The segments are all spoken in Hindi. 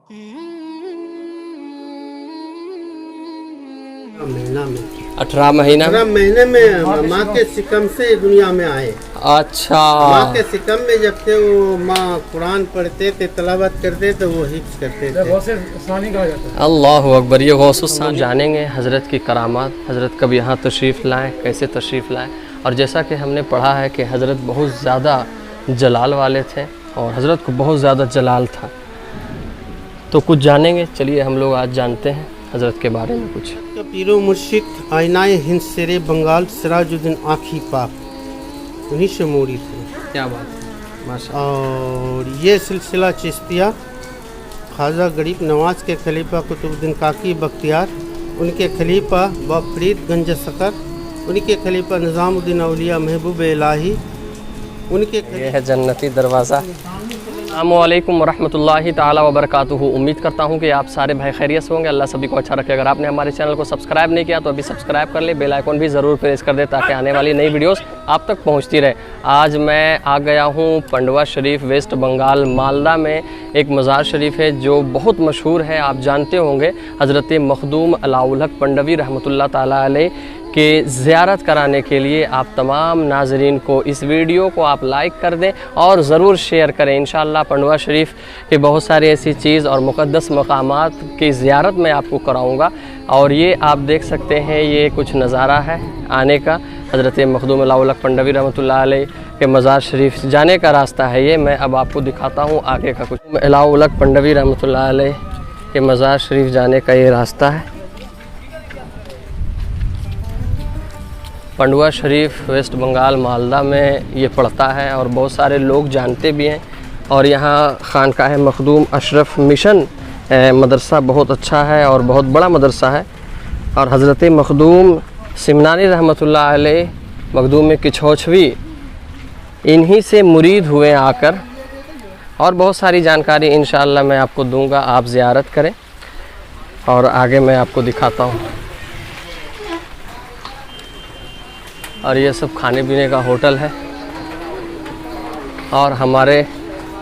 महीना में 18 महीना 18 महीने में माँ के सिकम से दुनिया में आए। अच्छा, माँ के सिकम में जब थे वो माँ कुरान पढ़ते थे, तलावत करते थे, वो हिफ्ज करते थे। अल्लाह अकबर। ये गौस हम जानेंगे हज़रत की करामात, हज़रत कब यहाँ तशरीफ़ लाएँ, कैसे तशरीफ़ लाएँ। और जैसा कि हमने पढ़ा है कि हज़रत बहुत ज़्यादा जलाल वाले थे और हज़रत को बहुत ज़्यादा जलाल था, तो कुछ जानेंगे। चलिए हम लोग आज जानते हैं हज़रत के बारे में कुछ। पीरो मुर्शिद आइनाए हिंद शेरे बंगाल सिराजुद्दीन आखी पाक, उन्हीं से मोड़ी थे। क्या बात है, माशा। और ये सिलसिला चिश्तिया ख्वाजा गरीब नवाज के खलीफा कुतुबुद्दीन काकी बख्तियार, उनके खलीफा बफरीद गंज सकर, उनके खलीफा निज़ामुद्दीन औलिया महबूब इलाही, उनके ये है जन्नती दरवाज़ा। अस्सलामुअलैकुम वरहमतुल्लाहि ताला वबरकातुहू। उम्मीद करता हूँ कि आप सारे भाई खैरियत से होंगे, अल्लाह सभी को अच्छा रखे। अगर आपने हमारे चैनल को सब्सक्राइब नहीं किया तो अभी सब्सक्राइब कर ले, बेल आइकन भी ज़रूर प्रेस कर दे ताकि आने वाली नई वीडियोस आप तक पहुँचती रहे। आज मैं आ गया हूँ पंडवा शरीफ, वेस्ट बंगाल, मालदा में एक मज़ार शरीफ है जो बहुत मशहूर है, आप जानते होंगे। हज़रत मखदूम अलाउल हक पंडवी रहमतुल्लाह ताला अलैह के ज़ियारत कराने के लिए आप तमाम नाज़रीन को इस वीडियो को आप लाइक कर दें और ज़रूर शेयर करें। इंशाअल्लाह पंडवा शरीफ के बहुत सारी ऐसी चीज़ और मुक़द्दस मकामात की ज़ियारत मैं आपको कराऊंगा। और ये आप देख सकते हैं, ये कुछ नज़ारा है आने का। हज़रत मखदूम अलाउल हक पंडवी रहमतुल्लाह अलैह के मज़ार शरीफ जाने का रास्ता है ये। मैं अब आपको दिखाता हूँ आगे का कुछ। अलाउल हक पंडवी रहमतुल्लाह अलैह के मज़ार शरीफ जाने का ये रास्ता है। पंडवा शरीफ वेस्ट बंगाल मालदा में ये पड़ता है और बहुत सारे लोग जानते भी हैं। और यहाँ खानकाह मखदूम अशरफ मिशन मदरसा बहुत अच्छा है और बहुत बड़ा मदरसा है। और हज़रत मखदूम सिमनानी रहमतुल्लाह अलैह मखदूम में किछोछवी इन्हीं से मुरीद हुए आकर। और बहुत सारी जानकारी इंशाअल्लाह मैं आपको दूंगा, आप ज़ियारत करें और आगे मैं आपको दिखाता हूँ। और ये सब खाने पीने का होटल है। और हमारे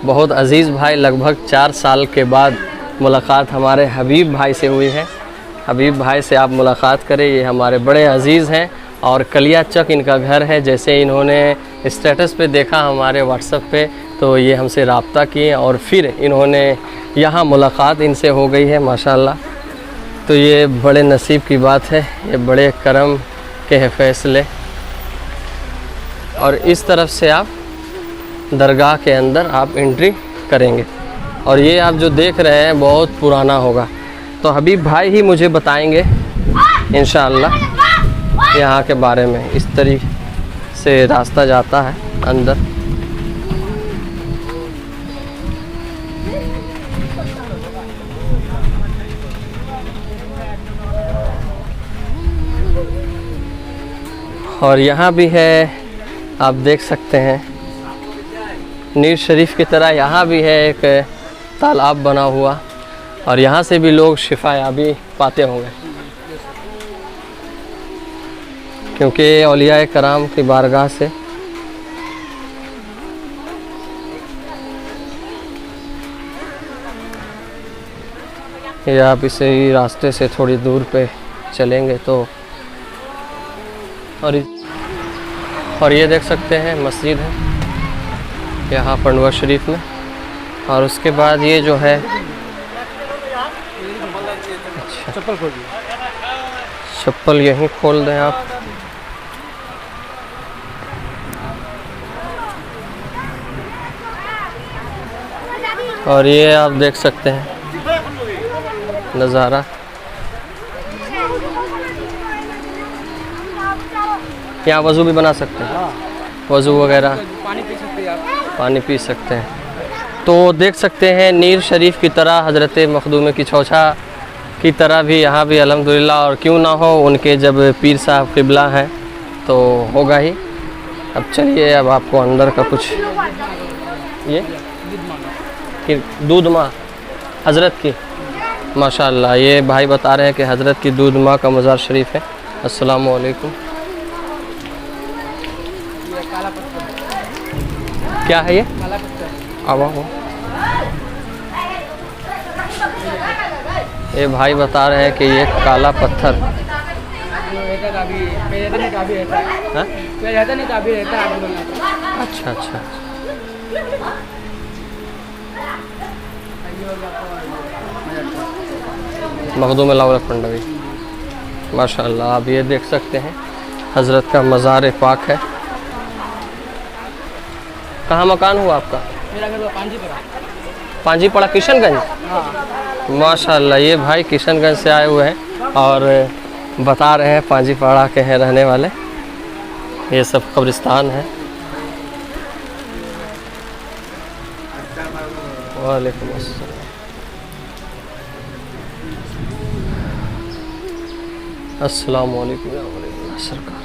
बहुत अज़ीज़ भाई, लगभग 4 साल के बाद मुलाकात हमारे हबीब भाई से हुई है। हबीब भाई से आप मुलाकात करें, ये हमारे बड़े अज़ीज़ हैं और कलिया चक इनका घर है। जैसे इन्होंने स्टेटस पे देखा हमारे व्हाट्सएप पे तो ये हमसे रब्ता किए और फिर इन्होंने यहाँ मुलाकात इनसे हो गई है माशाअल्लाह। तो ये बड़े नसीब की बात है, ये बड़े करम के हैं फ़ैसले। और इस तरफ से आप दरगाह के अंदर आप एंट्री करेंगे। और ये आप जो देख रहे हैं बहुत पुराना होगा, तो हबीब भाई ही मुझे बताएंगे इंशाअल्लाह यहाँ के बारे में। इस तरीके से रास्ता जाता है अंदर। और यहाँ भी है, आप देख सकते हैं नीर शरीफ की तरह यहाँ भी है एक तालाब बना हुआ और यहाँ से भी लोग शिफायाबी पाते होंगे, क्योंकि औलिया कराम की बारगाह से ये आप इसी रास्ते से थोड़ी दूर पे चलेंगे तो। और ये देख सकते हैं मस्जिद है यहाँ पंडवा शरीफ में। और उसके बाद ये जो है चप्पल खोल चप्पल यहीं खोल दें आप। और ये आप देख सकते हैं नज़ारा। यहाँ वज़ू भी बना सकते हैं, वज़ू वगैरह पानी पी सकते हैं। तो देख सकते हैं नीर शरीफ की तरह हज़रत मखदूम की छौछा की तरह भी यहाँ भी अल्हम्दुलिल्लाह, और क्यों ना हो, उनके जब पीर साहब क़िबला हैं तो होगा ही। अब चलिए अब आपको अंदर का कुछ ये दूध माँ हज़रत की माशाअल्लाह, ये भाई बता रहे हैं कि हज़रत की दूध माँ का मज़ार शरीफ है। अस्सलामु अलैकुम। क्या है ये? आवा हो। ये भाई बता रहे हैं कि ये काला पत्थर अच्छा अच्छा मखदूम अलाउल पंडवी माशाअल्लाह। आप ये देख सकते हैं हज़रत का मज़ार पाक है। कहाँ मकान हुआ आपका? मेरा घर पांजीपड़ा। पांजीपड़ा किशनगंज। माशाअल्लाह ये भाई किशनगंज से आए हुए हैं और बता रहे हैं पांजीपड़ा के हैं रहने वाले। ये सब कब्रिस्तान है। वालेकुम अस्सलाम। अस्सलाम वालेकुम सरकार।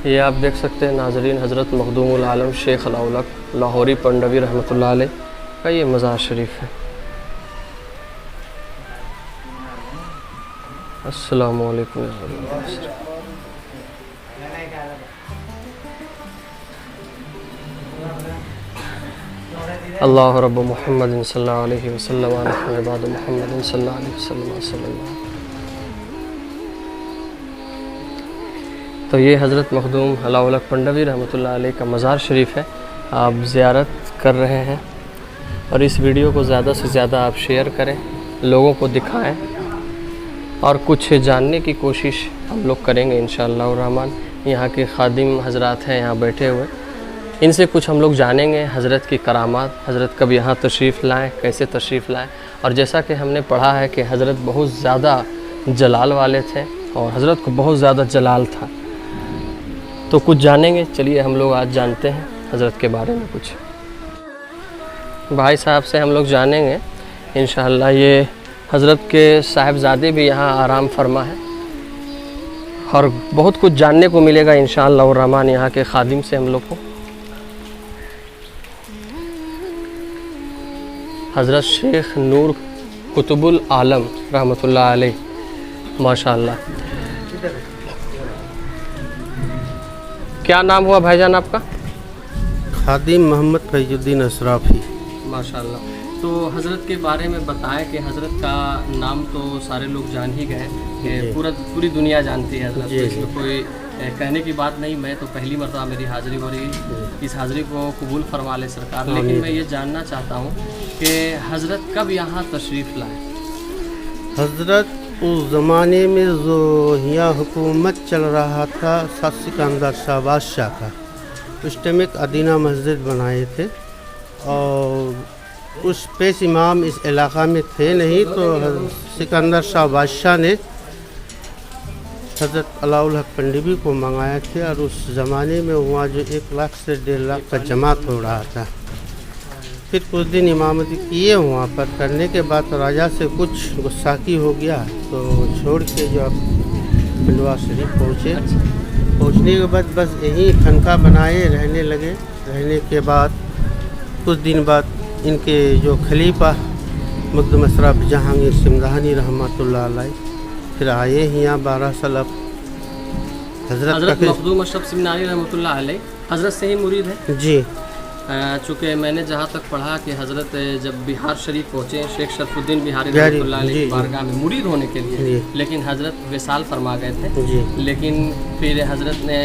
ये आप देख सकते हैं नाजरीन हज़रत मखदूमुल आलम शेख अलाउल हक लाहौरी पंडवी रहमतुल्लाह अलैह का ये मज़ार शरीफ है। अस्सलाम वालेकुम। अल्लाह रब्ब मुहम्मद सल्लल्लाहु अलैहि वसल्लम व नहनु इबाद मुहम्मद सल्लल्लाहु अलैहि वसल्लम। तो ये हज़रत मखदूम अलाउल हक पंडवी रहमतुल्लाह अलैह का मज़ार शरीफ है। आप ज़ियारत कर रहे हैं और इस वीडियो को ज़्यादा से ज़्यादा आप शेयर करें, लोगों को दिखाएं और कुछ जानने की कोशिश हम लोग करेंगे इंशाअल्लाह रहमान। यहाँ के खादिम हज़रात हैं यहाँ बैठे हुए, इनसे कुछ हम लोग जानेंगे हज़रत की करामात, हज़रत कब यहाँ तशरीफ़ लाएँ, कैसे तशरीफ़ लाएँ। और जैसा कि हमने पढ़ा है कि हज़रत बहुत ज़्यादा जलाल वाले थे और हज़रत को बहुत ज़्यादा जलाल था, तो कुछ जानेंगे। चलिए हम लोग आज जानते हैं हज़रत के बारे में कुछ। भाई साहब से हम लोग जानेंगे इंशाअल्लाह। ये हज़रत के साहिबज़ादे भी यहाँ आराम फरमा है और बहुत कुछ जानने को मिलेगा इंशाअल्लाह रहमान यहाँ के खादिम से हम लोग को। हज़रत शेख नूर कुतुबुल आलम रहमतुल्लाह अलैह माशाअल्लाह। क्या नाम हुआ भाईजान आपका? खादिम मोहम्मद फैजुद्दीन अशराफी। माशाअल्लाह। तो हज़रत के बारे में बताएं कि हज़रत का नाम तो सारे लोग जान ही गए कि पूरी दुनिया जानती है हज़रत, तो इसमें कोई कहने की बात नहीं। मैं तो पहली मरतबा मेरी हाज़िरी हो रही, इस हाज़िरी को कबूल फरमा ले सरकार। लेकिन मैं ये जानना चाहता हूँ कि हज़रत कब यहाँ तशरीफ़ लाए? हज़रत उस ज़माने में जो यहाँ हुकूमत चल रहा था सिकंदर शाह बादशाह का, उस टाइम एक अदीना मस्जिद बनाए थे और उस पेश इमाम इस इलाक़ा में थे नहीं, तो सिकंदर शाह बादशाह ने हज़रत अलाउल हक पंडवी को मंगाया थे और उस ज़माने में वहाँ जो 1 लाख से 1.5 लाख का जमात हो रहा था। फिर कुछ दिन इमामती किए वहाँ पर, करने के बाद राजा से कुछ गुस्साकी हो गया तो छोड़ के जो अब खंडवा शरीफ पहुँचे। पहुँचने के बाद बस यहीं खनका बनाए रहने लगे। रहने के बाद कुछ दिन बाद इनके जो खलीफा मखदूम अशरफ जहांगीर सिमदानी रहमतुल्लाह अलैह फिर आए यहाँ 12 साल। अब हज़रत मखदूम अशरफ सिमदानी रहमतुल्लाह अलैह हज़रत से ही मुरीद है जी। चूँकि मैंने जहाँ तक पढ़ा कि हज़रत जब बिहार शरीफ पहुँचे शेख शरफुद्दीन बिहारी रहमतुल्लाह अलैह की बारगाह में मुरीद होने के लिए, लेकिन हज़रत विसाल फरमा गए थे। लेकिन फिर हज़रत ने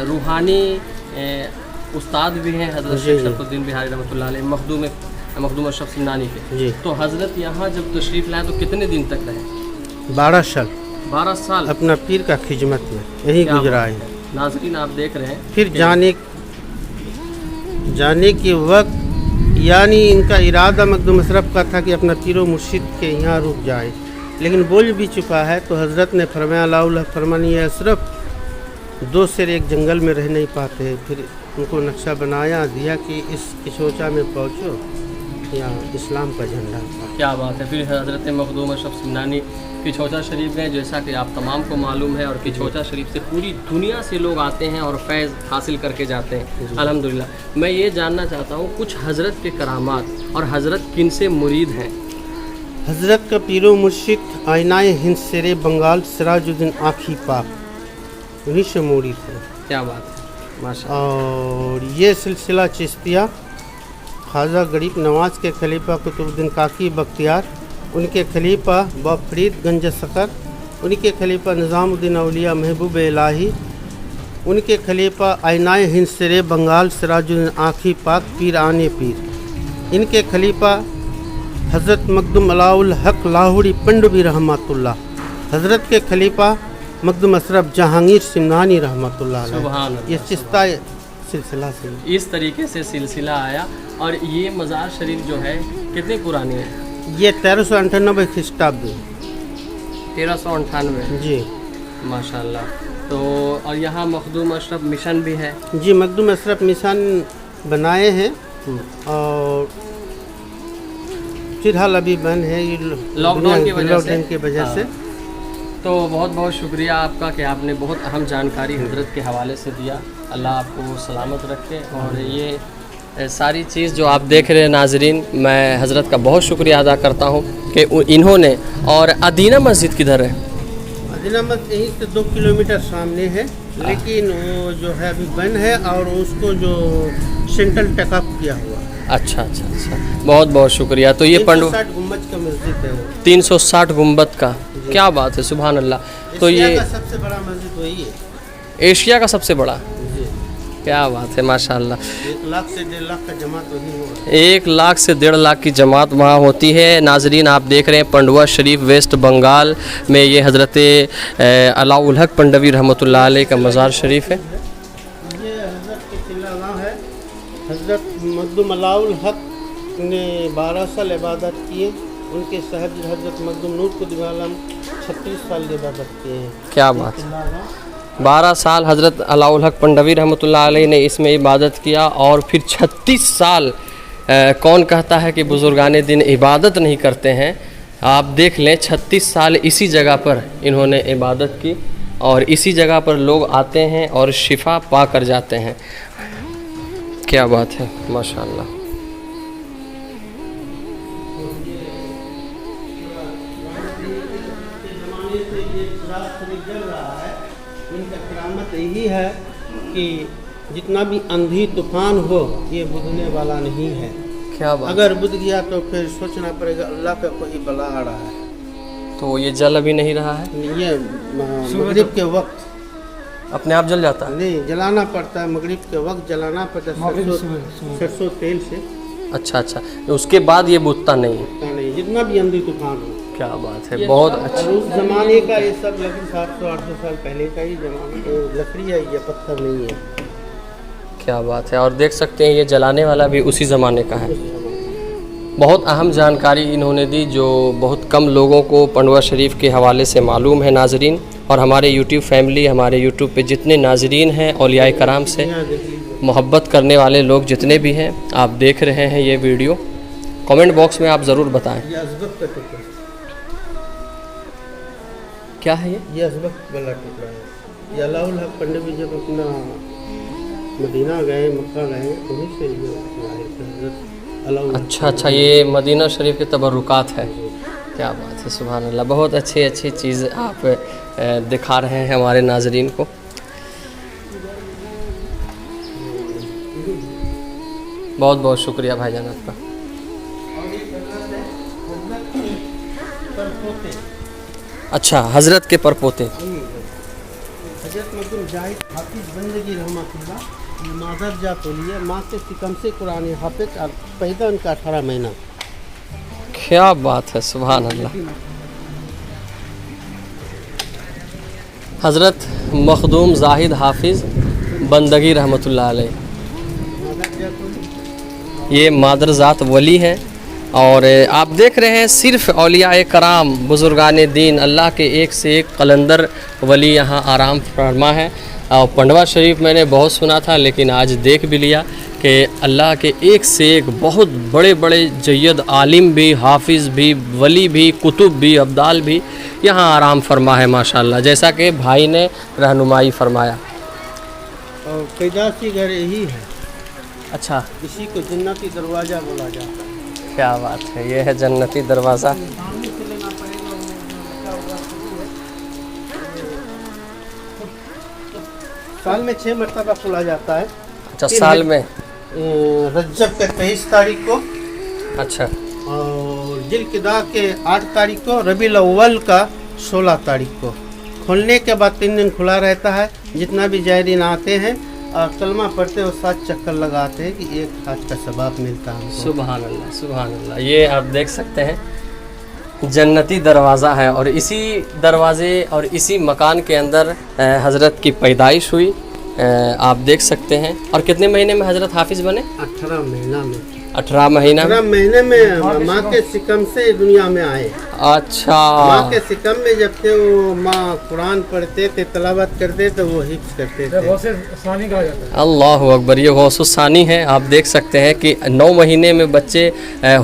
रूहानी उस्ताद भी हैं हज़रत शेख शरफुद्दीन बिहारी रहमतुल्लाह अलैह मखदूम अशरफ सिमदानी के। तो हज़रत यहाँ जब तशरीफ़ लाए तो कितने दिन तक रहे? 12 साल अपना पीर का खिदमत में यही गुजरा है। नाज़रीन आप देख रहे हैं फिर जाने के वक्त यानी इनका इरादा मखदूम अशरफ का था कि अपना पीरो मुर्शिद के यहाँ रुक जाए, लेकिन बोल भी चुका है तो हज़रत ने फरमाया अलाउल हक फरमानी है अशरफ 2 शेर एक जंगल में रह नहीं पाते। फिर उनको नक्शा बनाया दिया कि इस किशोचा में पहुँचो, यहाँ इस्लाम का झंडा था। क्या बात है। फिर हज़रत मखदूम अशरफ सिमदानी किछोचा शरीफ गए, जैसा कि आप तमाम को मालूम है, और किछोचा शरीफ से पूरी दुनिया से लोग आते हैं और फैज़ हासिल करके जाते हैं अल्हम्दुलिल्लाह। मैं ये जानना चाहता हूँ कुछ हज़रत के करामात और हज़रत किन से मुरीद हैं? हज़रत का पीरो मुर्शिद आइनाए हिंद शेरे बंगाल सिराजुद्दीन आँखी पाक उन्हीं से मुरीद है। क्या बात है माशाअल्लाह। और ये सिलसिला चिश्तिया ख्वाजा गरीब नवाज़ के खलीफा कुतुबुद्दीन काकी बख्तियार उनके खलीफा बफरीद गंज सकर, उनके खलीफा निज़ामुद्दीन औलिया महबूब इलाही, उनके खलीफा आइनाए हिंद सिरे बंगाल सिराजुद्दीन आँखी पाक पीर आने पीर, इनके खलीफा हज़रत मखदूम अलाउल हक लाहौरी पंडवी रहमतुल्लाह, हज़रत के खलीफा मखदूम अशरफ जहांगीर सिमनानी रहमतुल्लाह अलैह। सुभान अल्लाह। ये चिश्ता सिलसिला से इस तरीके से सिलसिला आया। और ये मज़ार शरीफ जो है कितनी पुरानी है? ये 1398 ख्रीष्टाब्द 1398। जी माशाल्लाह। तो और यहाँ मखदूम अशरफ मिशन भी है। जी, मखदूम अशरफ मिशन बनाए हैं और फिलहाल अभी बंद है ये लॉकडाउन की वजह से। लॉकडाउन की वजह से। तो बहुत बहुत शुक्रिया आपका कि आपने बहुत अहम जानकारी हजरत के हवाले से दिया। अल्लाह आपको सलामत रखे। और ये सारी चीज़ जो आप देख रहे हैं नाजरीन, मैं हजरत का बहुत शुक्रिया अदा करता हूँ कि इन्होंने। और अदीना मस्जिद किधर है? अदीना मस्जिद यहीं से 2 किलोमीटर सामने है, लेकिन वो जो है अभी बंद है और उसको जो सेंट्रल टेकअप किया हुआ। अच्छा अच्छा अच्छा, बहुत बहुत शुक्रिया। तो ये पंडू 360 गुम्बज का मस्जिद है वो। 360 गुम्बद का, क्या बात है, सुभान अल्लाह। तो एशिया ये का सबसे बड़ा मस्जिद वही है। एशिया का सबसे बड़ा, जी, क्या बात है, माशाल्लाह। 1 लाख से 1.5 लाख का जमात वही हुआ। 1 लाख से 1.5 लाख की जमात वहाँ होती है। नाजरीन आप देख रहे हैं पंडवा शरीफ वेस्ट बंगाल में ये हज़रत अलाउल हक पंडवी रहमतुल्लाह अलैह का मज़ार शरीफ है। ये हज़रत के खिलाना है। हज़रत मखदूम अलाउल हक ने 12 साल इबादत किए। उनके साहब हज़रत मखदूम नूर कुतुब आलम 36 साल की इबादत किए हैं। क्या बात है, 12 साल हज़रत अलाउल हक पंडवी रहमतुल्लाह अलैह ने इसमें इबादत किया। और फिर 36 साल कौन कहता है कि बुज़ुर्गाने दिन इबादत नहीं करते हैं। आप देख लें, 36 साल इसी जगह पर इन्होंने इबादत की और इसी जगह पर लोग आते हैं और शिफा पा कर जाते हैं। क्या बात है, माशाल्लाह। इनका करामत यही है कि जितना भी आंधी तूफान हो ये बुझने वाला नहीं है। क्या बात, अगर बुझ गया तो फिर सोचना पड़ेगा अल्लाह का कोई बला आ रहा है। तो ये जल अभी नहीं रहा है? ये मगरिब के वक्त अपने आप जल जाता है? नहीं, जलाना पड़ता है। मगरिब के वक्त जलाना पड़ता है सरसों तेल से। अच्छा अच्छा, उसके बाद ये बुझता नहीं? नहीं, जितना भी आंधी तूफान हो। क्या बात है, बहुत अच्छा। और उस ज़माने का ये सब लगभग 700-800 साल पहले का ही ज़माना, लकड़ी है, ये पत्थर नहीं है। क्या बात है। और देख सकते हैं ये जलाने वाला भी उसी ज़माने का है। बहुत अहम जानकारी इन्होंने दी जो बहुत कम लोगों को पंडवा शरीफ के हवाले से मालूम है नाजरीन। और हमारे यूट्यूब फैमिली, हमारे यूट्यूब पे जितने नाजरीन हैं औलियाए कराम से मोहब्बत करने वाले लोग जितने भी हैं, आप देख रहे हैं ये वीडियो, कमेंट बॉक्स में आप ज़रूर बताएं ये अज़बक का टुकड़ा, क्या है ये अज़बक वाला टुकड़ा है। ये अलाउल हक पंडवी जब अपना मदीना गए, मक्का गए, वहीं से ये हज़रत अलाउल। अच्छा अच्छा, ये मदीना शरीफ के तबरुकात है। क्या बात है, सुभान अल्लाह। बहुत अच्छी अच्छी चीज़ आप दिखा रहे हैं हमारे नाजरीन को। बहुत बहुत शुक्रिया भाईजान आपका। अच्छा, हज़रत के परपोते। हज़रत मखदूम जाहिद हाफिज़ बंदगी रहमतुल्लाह मादर जात है। माँ से सिकम से कुरान हाफिज़ और पैदा उनका 18 महीना। क्या बात है, सुभान अल्लाह। हज़रत मखदूम जाहिद हाफिज़ बंदगी रहमतुल्लाह अलैह, ये मादरजात वली हैं। और आप देख रहे हैं सिर्फ़ औलियाए कराम बुज़ुर्गाने दीन अल्लाह के एक से एक कलंदर वली यहाँ आराम फरमा है। और पंडवा शरीफ मैंने बहुत सुना था, लेकिन आज देख भी लिया कि अल्लाह के एक से एक बहुत बड़े बड़े जय्यद आलिम भी, हाफिज़ भी, वली भी, कुतुब भी, अब्दाल भी यहाँ आराम फरमा है माशाल्लाह, जैसा कि भाई ने रहनुमाई फरमाया। और पैदाशी घर यही है। अच्छा, इसी को जन्नती दरवाज़ा बोला जाता है। क्या बात है, ये है जन्नती दरवाज़ा। साल में 6 मरतबा खुला जाता है। अच्छा, साल में रज्जब के 23 तारीख को अच्छा, और जिल्किदा के 8 तारीख को, रबीउल अव्वल का 16 तारीख को। खोलने के बाद 3 दिन खुला रहता है। जितना भी जायरीन आते हैं और कलमा पढ़ते और 7 चक्कर लगाते हैं कि एक हाथ का सवाब मिलता है हमको। सुभान अल्लाह, सुभान अल्लाह। ये आप देख सकते हैं जन्नती दरवाज़ा है और इसी दरवाज़े और इसी मकान के अंदर हज़रत की पैदाइश हुई। आप देख सकते हैं। और कितने महीने में हज़रत हाफिज़ बने? 18 महीना में। 18 महीना 18 महीने में माँ के सिकम से दुनिया में आए। अच्छा, माँ के सिकम में जब थे वो माँ कुरान पढ़ते थे, तलावत करते थे, वो हिफ्ज़ करते थे। अल्लाह अकबर। ये गौसुसानी है। आप देख सकते हैं कि 9 महीने में बच्चे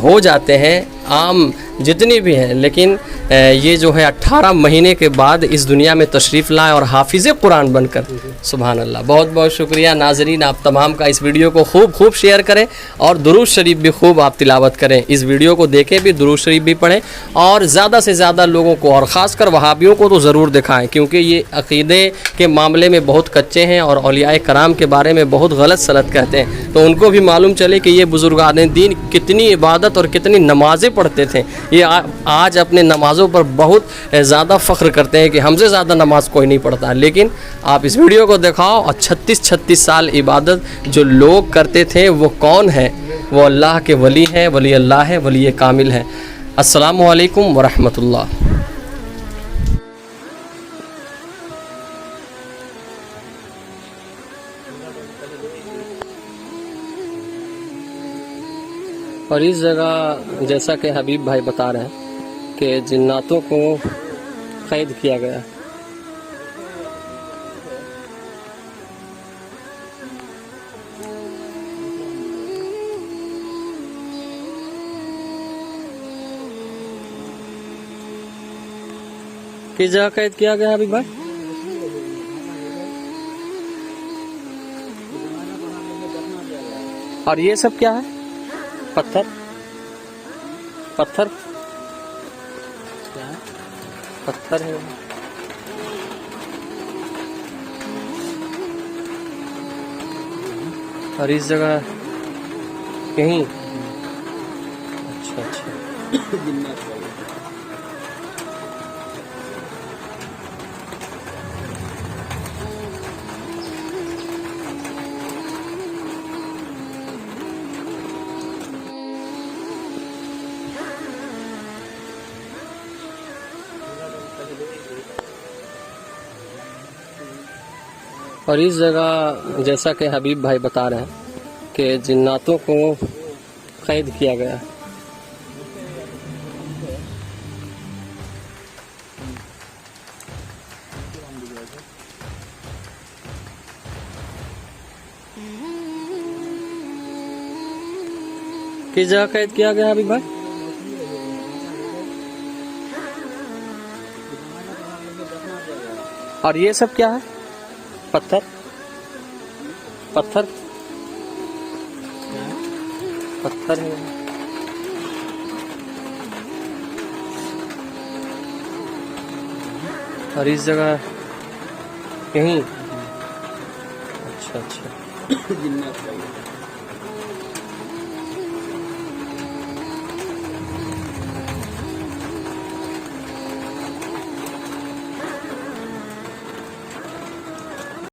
हो जाते हैं, आम जितनी भी हैं, लेकिन ये जो है 18 महीने के बाद इस दुनिया में तशरीफ़ लाए और हाफिज़ कुरान बनकर। सुभान अल्लाह। बहुत बहुत शुक्रिया नाजरीन, आप तमाम का। इस वीडियो को खूब शेयर करें और दुरूद शरीफ भी खूब आप तिलावत करें। इस वीडियो को देखें भी, दुरूद शरीफ भी पढ़ें और ज़्यादा से ज़्यादा लोगों को और ख़ासकर वहाबियों को तो ज़रूर दिखाएं, क्योंकि ये अक़ीदे के मामले में बहुत कच्चे हैं और औलियाए कराम के बारे में बहुत गलत सलत कहते हैं। तो उनको भी मालूम चले कि ये बुज़ुर्गान दीन कितनी इबादत और कितनी नमाज़ें पढ़ते थे। ये आज अपने नमाज़ों पर बहुत ज़्यादा फ़ख्र करते हैं कि हमसे ज़्यादा नमाज कोई नहीं पढ़ता। लेकिन आप इस वीडियो को दिखाओ और 36 साल इबादत जो लोग करते थे वो कौन है? वो अल्लाह के वली हैं, वली अल्लाह है, वली कामिल है। अस्सलामु अलैकुम वरहमतुल्लाह। और इस जगह जैसा कि हबीब भाई बता रहे हैं कि जिन्नातों को कैद किया गया। किस जगह कैद किया गया हबीब भाई? और ये सब क्या है? पत्थर पत्थर है। और इस जगह कहीं अच्छा और इस जगह जैसा कि हबीब भाई बता रहे हैं कि जिन्नातों को कैद किया गया। किस जगह कैद किया गया हबीब भाई? और ये सब क्या है? पत्थर है। और इस जगह कहीं अच्छा